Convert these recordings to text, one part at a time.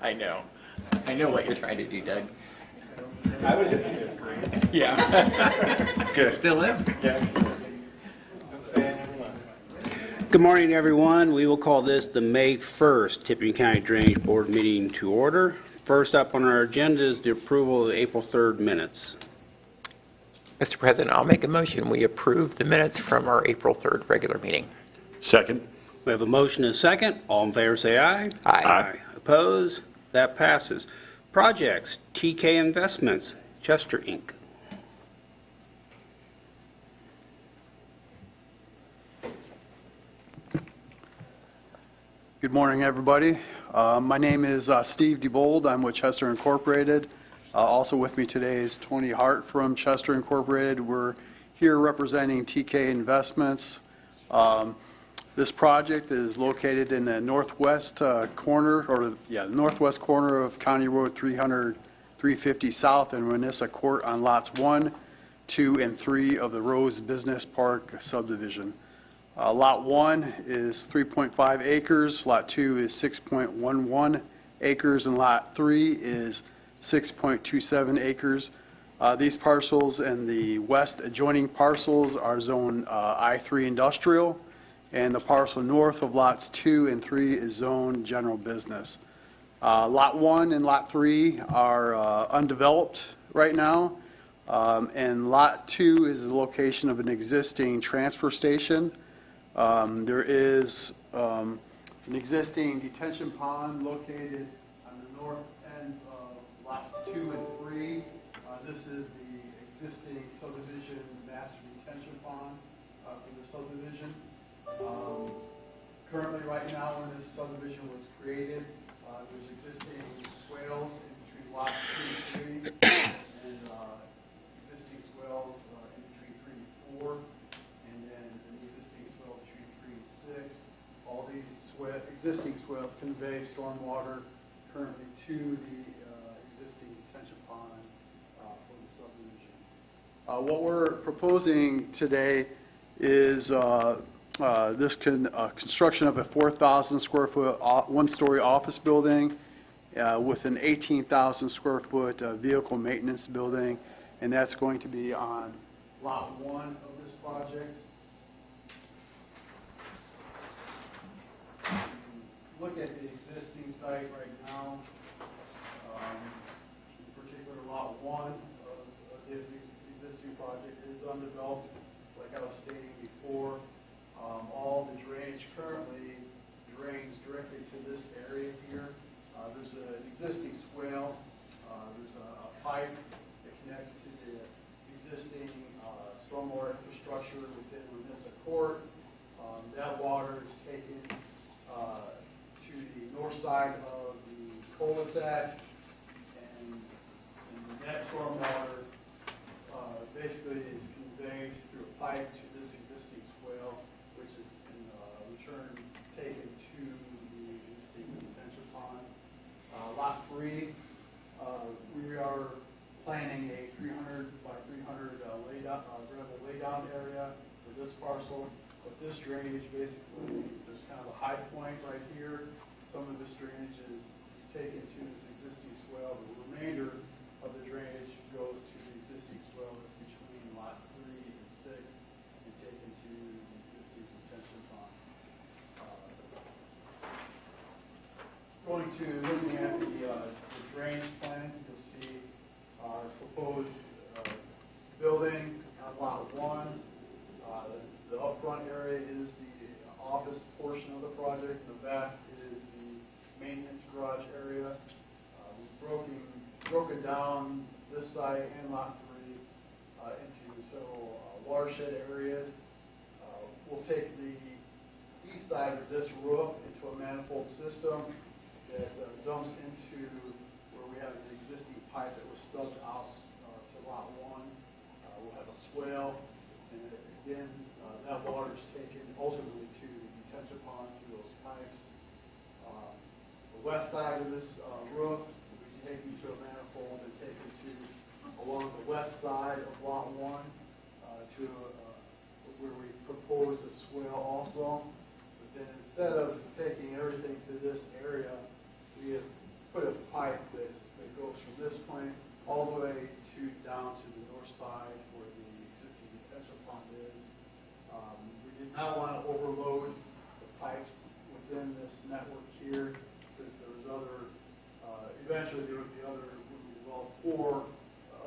I know. I know what you're trying to do, Doug. I was in the 5th grade. Yeah. Good. Still live? Yeah. Good morning, everyone. We will call this the May 1st Tippecanoe County Drainage Board meeting to order. First up on our agenda is the approval of the April 3rd minutes. Mr. President, I'll make a motion. We approve the minutes from our April 3rd regular meeting. Second. We have a motion and a second. All in favor say aye. Aye. Opposed? That passes. Projects, TK Investments, Chester, Inc. Good morning, everybody. My name is Steve DeBold. I'm with Chester Incorporated. Also with me today is Tony Hart from Chester Incorporated. We're here representing TK Investments. This project is located in the northwest corner, northwest corner of County Road 350 South in Renissa Court on lots 1, 2, and 3 of the Rose Business Park subdivision. Lot 1 is 3.5 acres, Lot 2 is 6.11 acres, and Lot 3 is 6.27 acres. These parcels and the west adjoining parcels are zone I3 industrial, and the parcel north of lots 2 and 3 is zone general business. Lot 1 and Lot 3 are undeveloped right now, and Lot 2 is the location of an existing transfer station. There is an existing detention pond located on the north end of lots 2 and 3. This is the existing subdivision master detention pond for the subdivision. Currently, right now, when this subdivision was created, there's existing swales in between lots 2 and 3, and existing swales in between 3 and 4. And then an existing swale between 3 and 6. All these existing swales convey stormwater currently to the existing detention pond for the subdivision. What we're proposing today is construction of a 4,000 square foot one-story office building with an 18,000 square foot vehicle maintenance building, and that's going to be on lot 1 of this project. Look at the existing site right now. In particular, lot 1 of this existing project is undeveloped, like I was stating before. All the drainage currently drains directly to this area here. There's an existing swale. There's a pipe that connects to the existing stormwater infrastructure within Renissa Court. That water is taken to the north side of the cul-de-sac, and that stormwater basically is conveyed through a pipe to this existing swale, which is in return taken to the existing detention pond. Lot 3, we are planning a 300 by 300 gravel laydown area for this parcel. But this drainage, basically, there's kind of a high point right here. Some of this drainage is taken to this existing swale. The remainder of the drainage goes to the existing swale that's between lots 3 and 6 and taken to the existing detention pond. Looking at the drainage plan, you'll see our proposed building on lot 1. The upfront area is the office portion of the project. In the back is the maintenance garage area. We've broken down this site and lot 3 into several watershed areas. We'll take the east side of this roof into a manifold system that dumps into where we have an existing pipe that was stubbed out to lot 1. We'll have a swale, and again, that water is taken ultimately to the detention pond through those pipes. The west side of this roof will be taken to a manifold and taken to along the west side of lot 1 to where we propose a swale also. But then instead of taking everything to this area, we have put a 4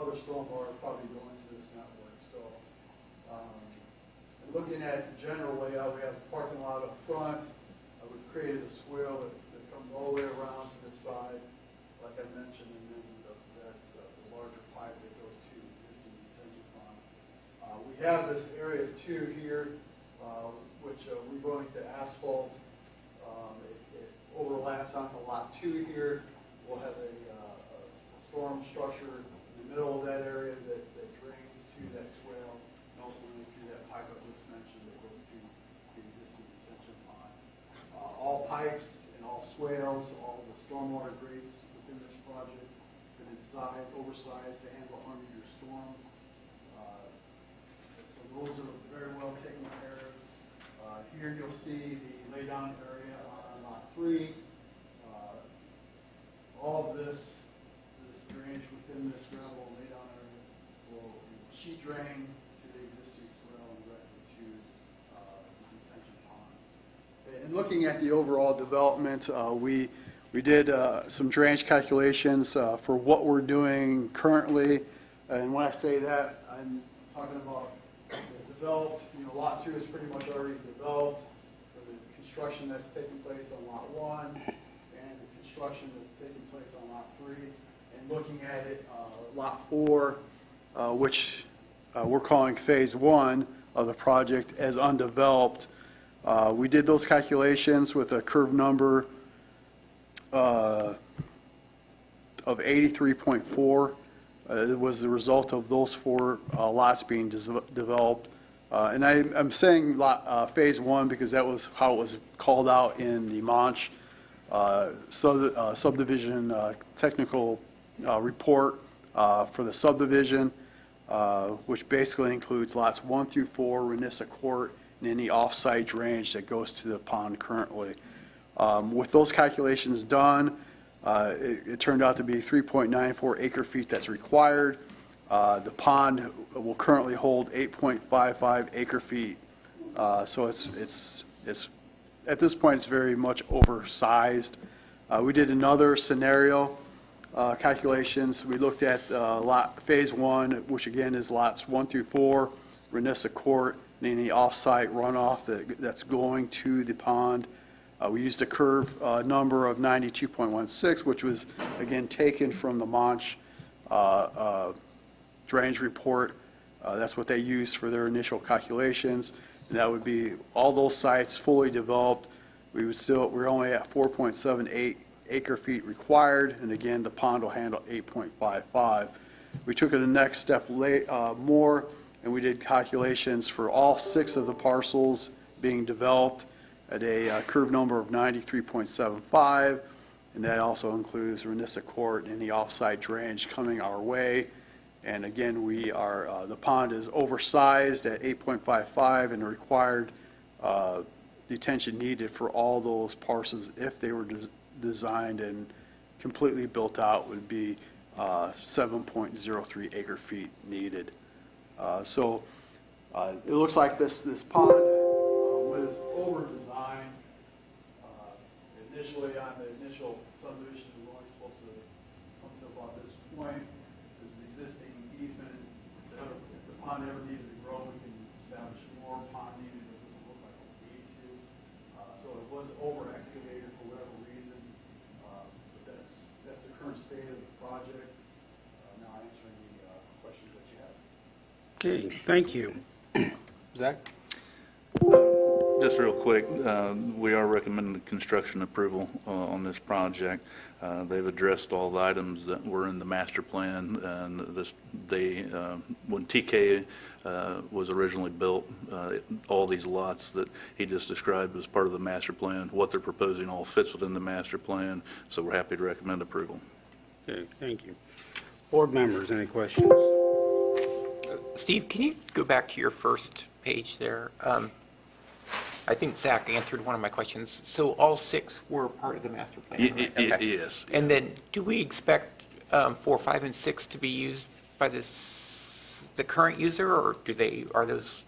other stormwater probably go into this network. So and looking at the general layout, we have a parking lot up front. We've created a swale that comes all the way around to this side, like I mentioned, and then that's the larger pipe that goes to the existing detention pond. We have this area 2 here, which we're going to asphalt. It overlaps onto lot 2 here. We'll have a storm structure in the middle of that area that drains to that swale, and ultimately through that pipe I just mentioned that goes to the existing detention pond. All pipes and all swales, all the stormwater grates within this project have been oversized to handle 100-year storm. So those are very well taken care of. Here you'll see the laydown area on lot 3. All of this drainage within this gravel laydown area will sheet drain to the existing swale and directly to the detention pond. And looking at the overall development, we did some drainage calculations for what we're doing currently. And when I say that, I'm talking about the developed, lot 2 is pretty much already developed. For the construction that's taking place on lot 1 and the construction that's taking place on lot 3. And looking at it, lot 4, which we're calling phase 1 of the project as undeveloped. We did those calculations with a curve number of 83.4. It was the result of those 4 lots being developed. And I'm saying phase 1 because that was how it was called out in the Monch subdivision technical report for the subdivision, which basically includes lots 1 through 4, Renissa Court, and any off-site drainage that goes to the pond currently. With those calculations done, it turned out to be 3.94 acre feet that's required. The pond will currently hold 8.55 acre feet. So it's at this point, it's very much oversized. We did another scenario calculations. We looked at phase 1, which again is lots 1 through 4, Renissa Court, and any off-site runoff that's going to the pond. We used a curve number of 92.16, which was again taken from the Monch drainage report. That's what they used for their initial calculations. And that would be all those sites fully developed. We're only at 4.78 acre feet required, and again, the pond will handle 8.55. We took it the next step more, and we did calculations for all 6 of the parcels being developed at a curve number of 93.75, and that also includes Renissa Court and any off-site drainage coming our way. And again, the pond is oversized at 8.55, and the required detention needed for all those parcels, if they were designed and completely built out, would be 7.03 acre feet needed. So it looks like this pond was over-designed. Initially, on the initial subdivision, we were only supposed to come to about this point. There's an existing easement. If the pond ever needed to grow, we can establish more pond needed. It doesn't look like we need to. So it was over-excavated for whatever reason. But that's the current state of the project. Now answering the questions that you have. Okay, thank you. Zach? Just real quick, we are recommending construction approval on this project. They've addressed all the items that were in the master plan, and when TK was originally built, all these lots that he just described as part of the master plan, what they're proposing all fits within the master plan, so we're happy to recommend approval. Okay, thank you. Board members, any questions? Steve, can you go back to your first page there? I think Zach answered one of my questions. So all 6 were part of the master plan, right? Okay. Yes. And then do we expect 4, 5, and 6 to be used by the current user, or are those?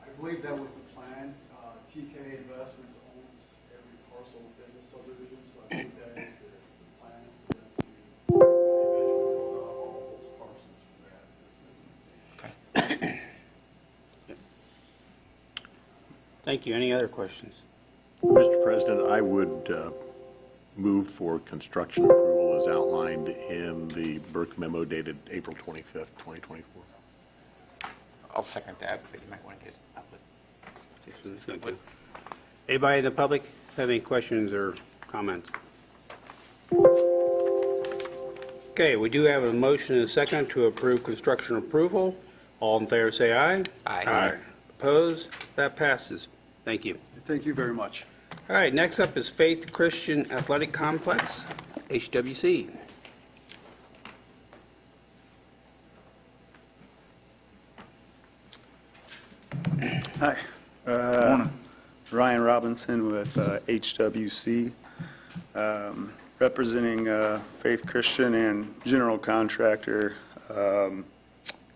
I believe that was the plan. TK Investments owns every parcel within the subdivision, so I think that is the plan for them to eventually build out all Thank you. Any other questions? Mr. President, I would move for construction approval as outlined in the Burke memo dated April 25th, 2024. I'll second that, but you might want to get public. Anybody in the public have any questions or comments? Okay, we do have a motion and a second to approve construction approval. All in favor say aye. Aye. Opposed? That passes. Thank you. Thank you very much. All right, next up is Faith Christian Athletic Complex, HWC. Hi. Morning. Ryan Robinson with HWC, representing Faith Christian and general contractor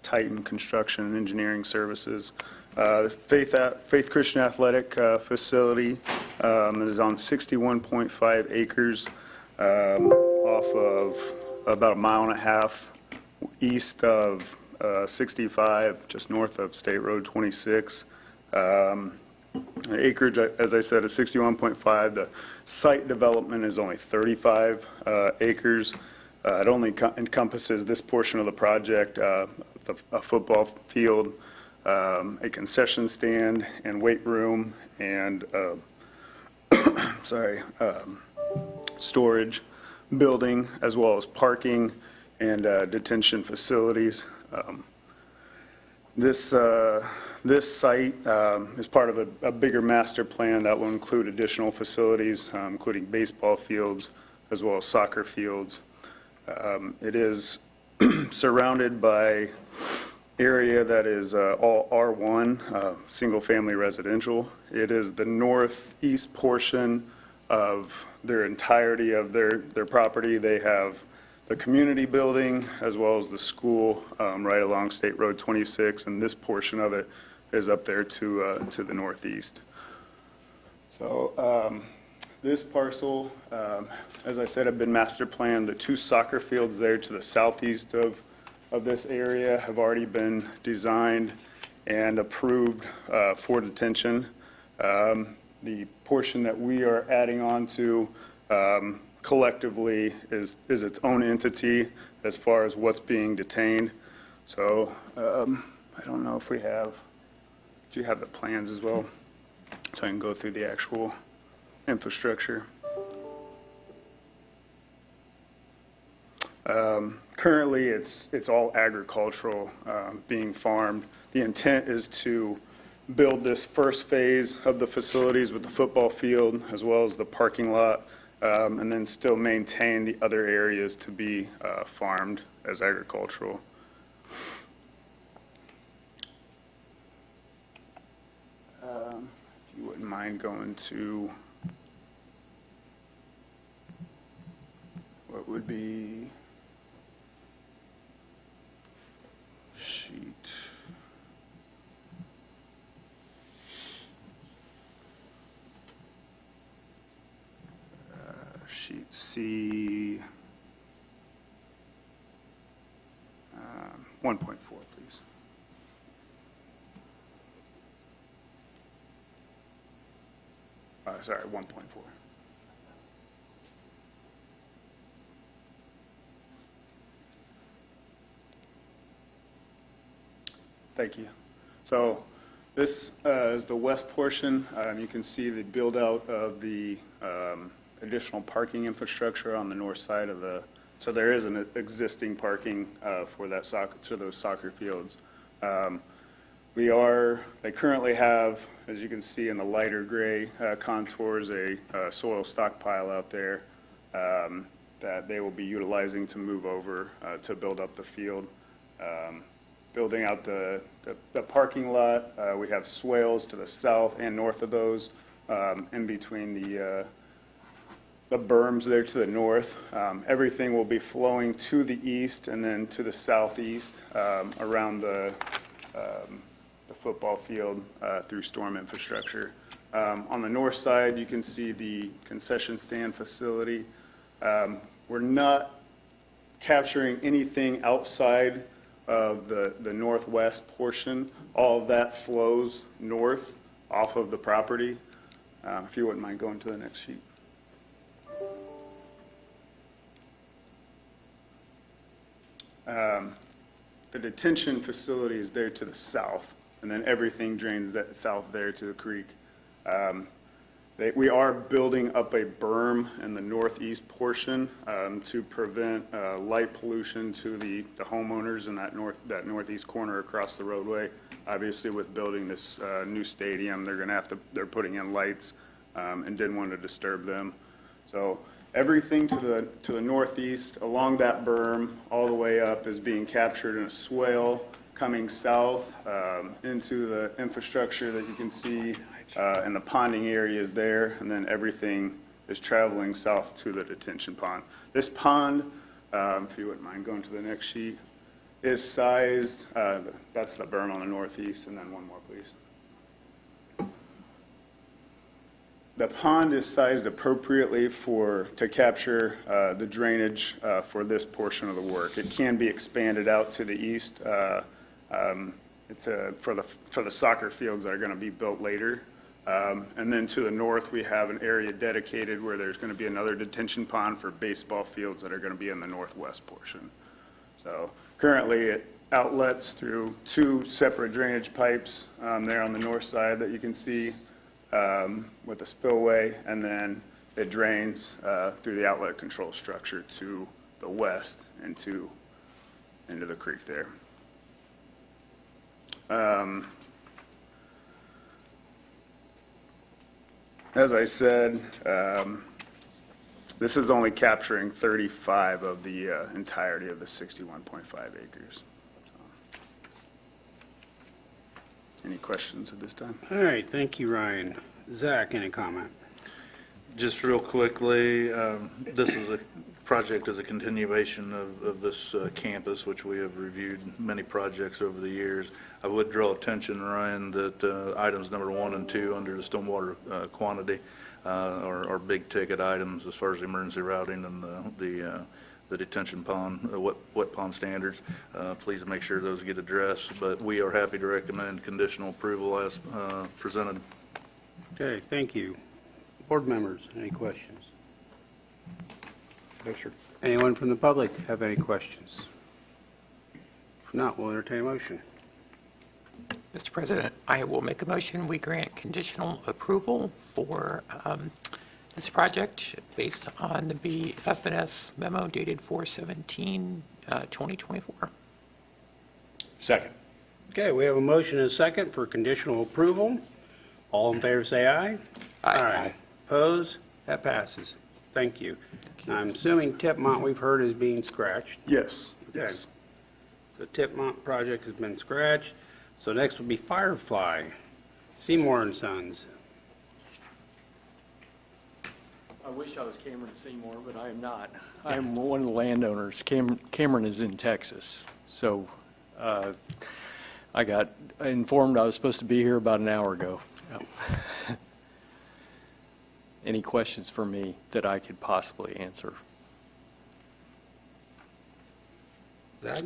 Titan Construction and Engineering Services. Faith Christian Athletic Facility is on 61.5 acres off of about a mile and a half east of 65, just north of State Road 26. Acreage, as I said, is 61.5. The site development is only 35 acres. It only encompasses this portion of the project, a football field, a concession stand and weight room, and storage building, as well as parking and detention facilities. This site is part of a bigger master plan that will include additional facilities, including baseball fields as well as soccer fields. It is surrounded by area that is all R1, single-family residential. It is the northeast portion of their entirety of their property. They have the community building as well as the school right along State Road 26, and this portion of it is up there to the northeast. So this parcel, as I said, have been master planned. The two soccer fields there to the southeast of this area have already been designed and approved for detention. The portion that we are adding on to collectively is its own entity as far as what's being detained. So I don't know if we have, do you have the plans as well? So I can go through the actual infrastructure. Currently, it's all agricultural being farmed. The intent is to build this first phase of the facilities with the football field as well as the parking lot, and then still maintain the other areas to be farmed as agricultural. If you wouldn't mind going to what would be sheet C 1.4, please. Sorry, 1.4. Thank you. So this is the west portion. You can see the build out of the additional parking infrastructure on the north side of the, so there is an existing parking for that those soccer fields. They currently have, as you can see in the lighter gray contours, a soil stockpile out there that they will be utilizing to move over to build up the field. Building out the parking lot, we have swales to the south and north of those, in between the berms there to the north. Everything will be flowing to the east and then to the southeast around the football field through storm infrastructure. On the north side, you can see the concession stand facility. We're not capturing anything outside of the northwest portion. All of that flows north off of the property. If you wouldn't mind going to the next sheet. The detention facility is there to the south, and then everything drains that south there to the creek. We are building up a berm in the northeast portion to prevent light pollution to the homeowners in that northeast corner across the roadway. Obviously, with building this new stadium, they're putting in lights and didn't want to disturb them. So everything to the northeast along that berm all the way up is being captured in a swale coming south into the infrastructure that you can see, and the ponding area is there, and then everything is traveling south to the detention pond. This pond, if you wouldn't mind going to the next sheet, is sized, that's the berm on the northeast, and then one more, please. The pond is sized appropriately to capture the drainage for this portion of the work. It can be expanded out to the east for the soccer fields that are going to be built later. And then to the north, we have an area dedicated where there's going to be another detention pond for baseball fields that are going to be in the northwest portion. So currently, it outlets through 2 separate drainage pipes there on the north side that you can see with a spillway, and then it drains through the outlet control structure to the west into the creek there. As I said, this is only capturing 35 of the entirety of the 61.5 acres. Any questions at this time? All right, thank you, Ryan. Zach, any comment? Just real quickly, this is a project as a continuation of this campus, which we have reviewed many projects over the years. I would draw attention, Ryan, that items number 1 and 2 under the stormwater quantity are big ticket items as far as emergency routing and the detention pond, wet pond standards. Please make sure those get addressed, but we are happy to recommend conditional approval as presented. Okay, thank you. Board members, any questions? Anyone from the public have any questions? If not, we'll entertain a motion. Mr. President, I will make a motion. We grant conditional approval for this project based on the BF&S memo dated 4/17/2024. Second. Okay, we have a motion and a second for conditional approval. All in favor, say aye. Aye. Opposed? That passes. Thank you. I'm assuming Tippecanoe, we've heard, is being scratched. Yes. Okay. Yes. So Tippecanoe project has been scratched. So next will be Firefly, Seymour and Sons. I wish I was Cameron Seymour, but I am not. I am one of the landowners. Cameron is in Texas. So I got informed I was supposed to be here about an hour ago. Any questions for me that I could possibly answer? Zach?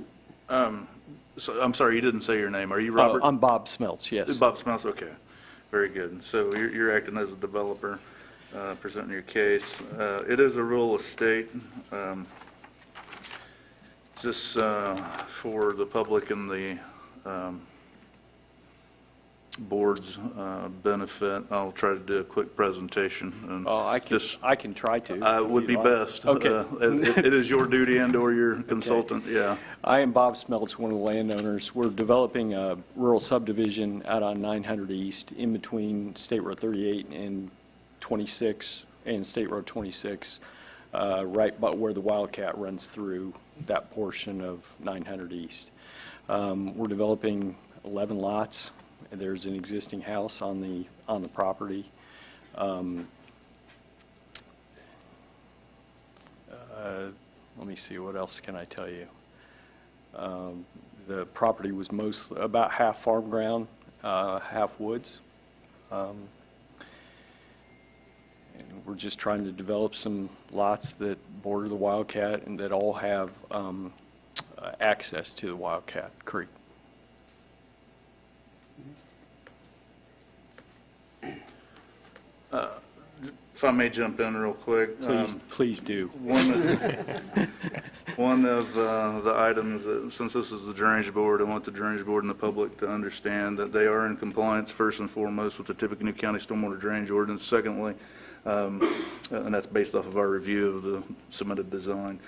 So I'm sorry, you didn't say your name. Are you Robert? I'm Bob Smelts, yes. Bob Smells, okay. Very good. So you're acting as a developer, presenting your case. It is a rural estate. Just for the public and the board's benefit, I'll try to do a quick presentation. And I can try to. would be best. Okay. It is your duty and/or your consultant, yeah. I am Bob Smelts, one of the landowners. We're developing a rural subdivision out on 900 East in between State Road 38 and 26 and State Road 26, right about where the Wildcat runs through that portion of 900 East. We're developing 11 lots. There's an existing house on the property. Let me see, what else can I tell you? The property was about half farm ground, half woods. And we're just trying to develop some lots that border the Wildcat and that all have access to the Wildcat Creek. If I may jump in real quick. Please do. One of the items, since this is the Drainage Board, I want the Drainage Board and the public to understand that they are in compliance first and foremost with the Tippecanoe County Stormwater Drainage Ordinance. Secondly, and that's based off of our review of the submitted design.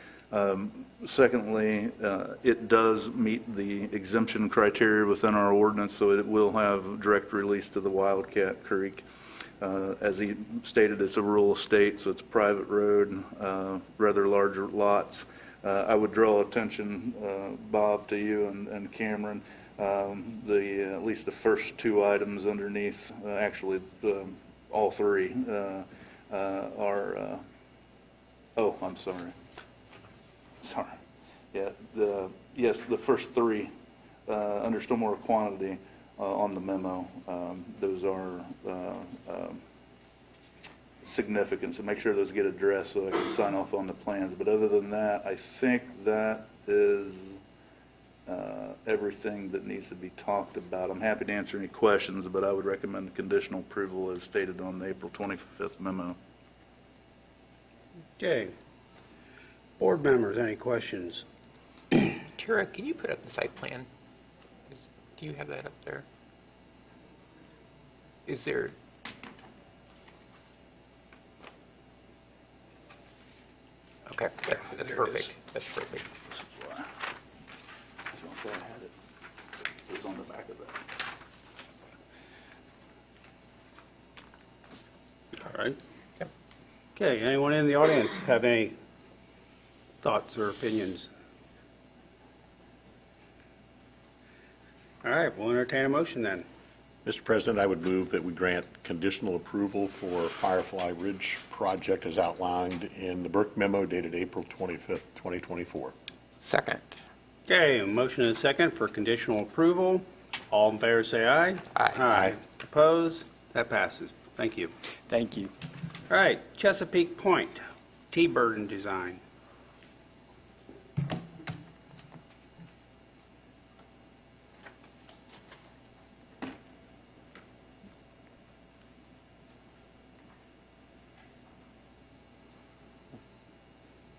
Secondly, it does meet the exemption criteria within our ordinance, so it will have direct release to the Wildcat Creek. As he stated, it's a rural estate, so it's a private road, rather larger lots. I would draw attention, Bob, to you and Cameron, at least the first two items underneath, actually all three are, oh, I'm sorry. Sorry. Yeah, yes, the first three under stormwater quantity on the memo, those are significant, so make sure those get addressed so I can sign off on the plans. But other than that, I think that is everything that needs to be talked about. I'm happy to answer any questions, but I would recommend conditional approval as stated on the April 25th memo. Okay. Board members, any questions? Tara, can you put up the site plan? Do you have that up there? Is there? Okay, that's perfect. That's perfect. This is why. I was going to say I had it. It was on the back of that. All right. Yep. Okay, anyone in the audience have any thoughts or opinions? All right, we'll entertain a motion then. Mr. President, I would move that we grant conditional approval for Firefly Ridge project as outlined in the Burke memo dated April 25th, 2024. Second. Okay, a motion and a second for conditional approval. All in favor say aye. Aye. Aye. Opposed? That passes. Thank you. Thank you. All right, Chesapeake Point, T-Burden design.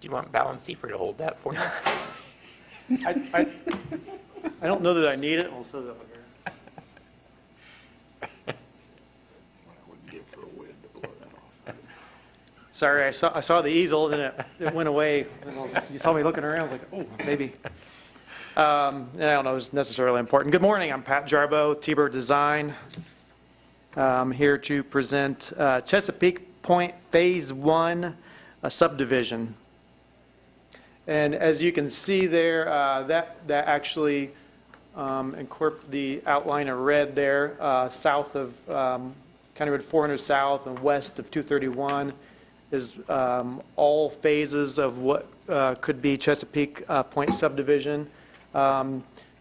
Do you want Balanceifer to hold that for you? I don't know that I need it. We'll set it up here. I wouldn't give for a wind to blow that off. Sorry, I saw the easel, then it went away. You saw me looking around, like, oh, maybe. I don't know, it's necessarily important. Good morning, I'm Pat Jarbo, T-Bird Design. I'm here to present Chesapeake Point Phase 1, a subdivision. And as you can see there, that actually incorporates the outline of red there, south of County Road 400 South and west of 231 is all phases of what could be Chesapeake Point subdivision.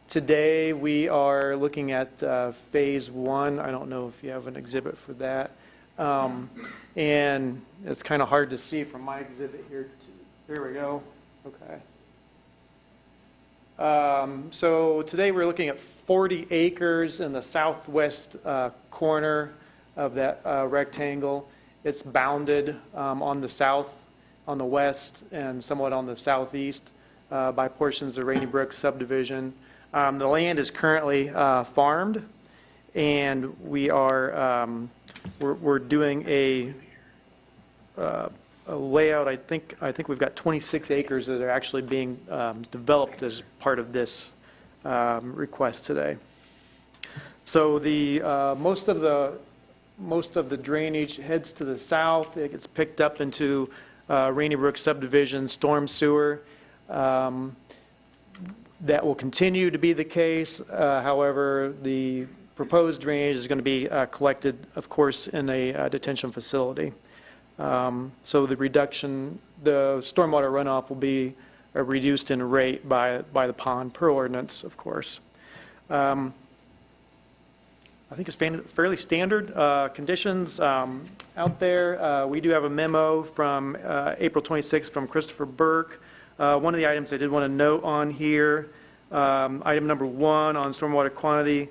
Today we are looking at Phase 1. I don't know if you have an exhibit for that. And it's kind of hard to see from my exhibit here. There we go. Okay. So today we're looking at 40 acres in the southwest corner of that rectangle. It's bounded on the south, on the west, and somewhat on the southeast by portions of Rainy Brook subdivision. The land is currently farmed, and we are we're doing a layout. I think we've got 26 acres that are actually being developed as part of this request today. So the most of the drainage heads to the south. It gets picked up into Rainy Brook subdivision storm sewer. That will continue to be the case. However, the proposed drainage is going to be collected, of course, in a detention facility. So the stormwater runoff will be reduced in rate by the pond per ordinance, of course. I think it's fairly standard conditions out there. We do have a memo from April 26th from Christopher Burke. One of the items I did want to note on here, item number 1 on stormwater quantity,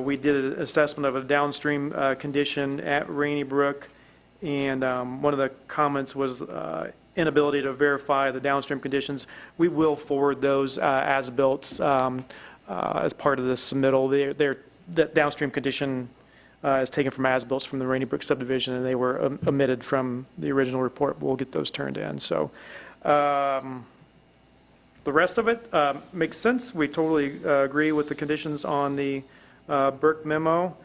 we did an assessment of a downstream condition at Rainy Brook, And one of the comments was inability to verify the downstream conditions. We will forward those as-built as part of this submittal. The downstream condition is taken from as-built from the Rainy Brook subdivision, and they were omitted from the original report. We'll get those turned in. So the rest of it makes sense. We totally agree with the conditions on the Burke memo.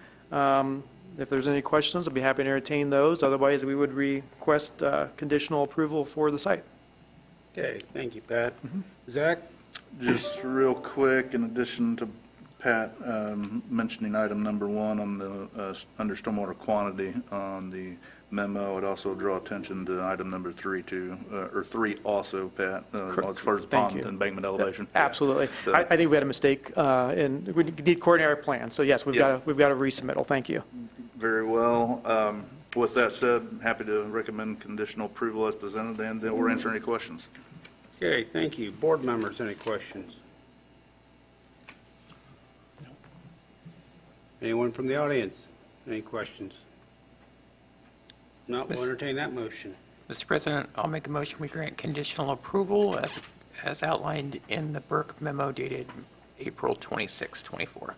If there's any questions, I'd be happy to entertain those. Otherwise, we would request conditional approval for the site. Okay, thank you, Pat. Zach? Just real quick, in addition to Pat mentioning item number 1 on the under stormwater quantity on the memo, I'd also draw attention to item number 3 too, or 3 also, Pat, as far as the Thank pond you. embankment elevation. Absolutely. So- I think we had a mistake, and we need coordinate our plan. So yes, we've got a resubmittal. Thank you. Very well. With that said, happy to recommend conditional approval as presented, and then we'll answer any questions. Okay, thank you. Board members, any questions? Anyone from the audience? Any questions? Not, we'll entertain that motion. Mr. President, I'll make a motion we grant conditional approval as outlined in the Burke memo dated April 26, 24.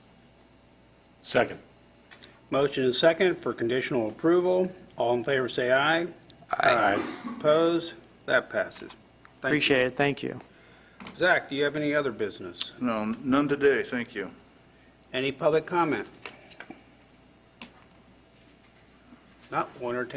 Second. Motion is second for conditional approval. All in favor, say aye. Aye. Opposed? That passes. Thank you. Appreciate it. Thank you. Zach, do you have any other business? No, none today. Thank you. Any public comment? Not, we'll entertain